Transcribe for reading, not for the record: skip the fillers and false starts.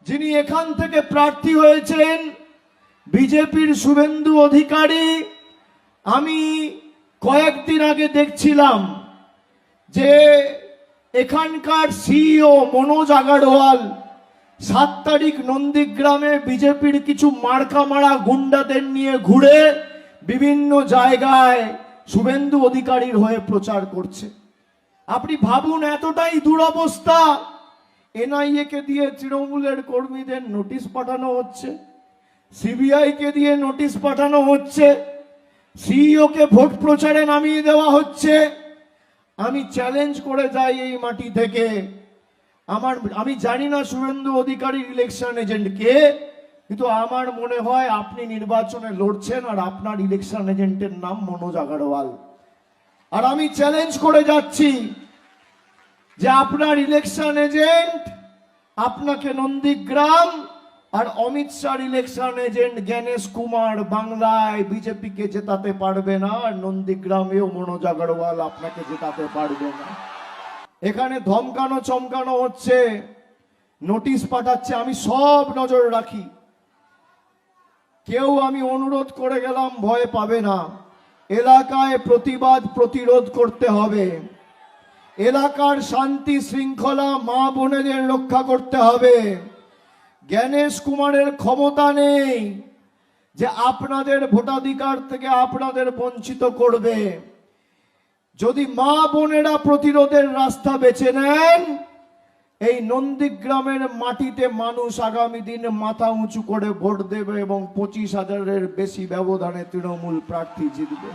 যিনি এখান থেকে প্রার্থী হয়েছেন বিজেপির শুভেন্দু অধিকারী। আমি কয়েকদিন আগে দেখছিলাম যে এখানকার সিইও মনোজ আগরওয়াল 7 তারিখ নন্দীগ্রামে বিজেপির কিছু মার্কা মারা গুন্ডাদের নিয়ে ঘুরে বিভিন্ন জায়গায় শুভেন্দু অধিকারীর হয়ে প্রচার করছে। আপনি ভাবুন, এতটাই দুরবস্থা। এনআইএ কে দিয়ে তৃণমূলের কর্মীদের নোটিশ পাঠানো হচ্ছে, সিবিআই কে দিয়ে নোটিশ পাঠানো হচ্ছে, সিইও কে ভোট প্রচারে নামিয়ে দেওয়া হচ্ছে। আমি চ্যালেঞ্জ করে যাই এই মাটি থেকে, আমি জানি না শুভেন্দু অধিকারী ইলেকশন এজেন্ট কে, কিন্তু আমার মনে হয় আপনি নির্বাচনে লড়ছেন আর আপনার ইলেকশন এজেন্টের নাম মনোজ আগরওয়াল। আর আমি চ্যালেঞ্জ করে যাচ্ছি যে আপনার ইলেকশন এজেন্ট আপনাকে নন্দীগ্রাম আর অমিত শাহর ইলেকশন এজেন্ট জ্ঞানেশ কুমার বাংলায় বিজেপিকে জেতাতে পারবে না, আর নন্দীগ্রামেও মনোজ আগরওয়াল আপনাকে জেতাতে পারবে না। এখানে ধমকানো চমকানো হচ্ছে, নোটিশ পাঠাচ্ছে, আমি সব নজর রাখি। কেউ আমি অনুরোধ করে গেলাম, ভয় পাবে না। এলাকায় প্রতিবাদ প্রতিরোধ করতে হবে, এলাকার শান্তি শৃঙ্খলা মা বোনেদের রক্ষা করতে হবে। জ্ঞানেশ কুমারের ক্ষমতা নেই যে আপনাদের ভোটাধিকার থেকে আপনাদের বঞ্চিত করবে। যদি মা বোনেরা প্রতিরোধের রাস্তা বেছে নেন, এই নন্দীগ্রামের মাটিতে মানুষ আগামী দিনে মাথা উঁচু করে ভোট দেবে এবং 25,000-এর বেশি ব্যবধানে তৃণমূল প্রার্থী জিতবে।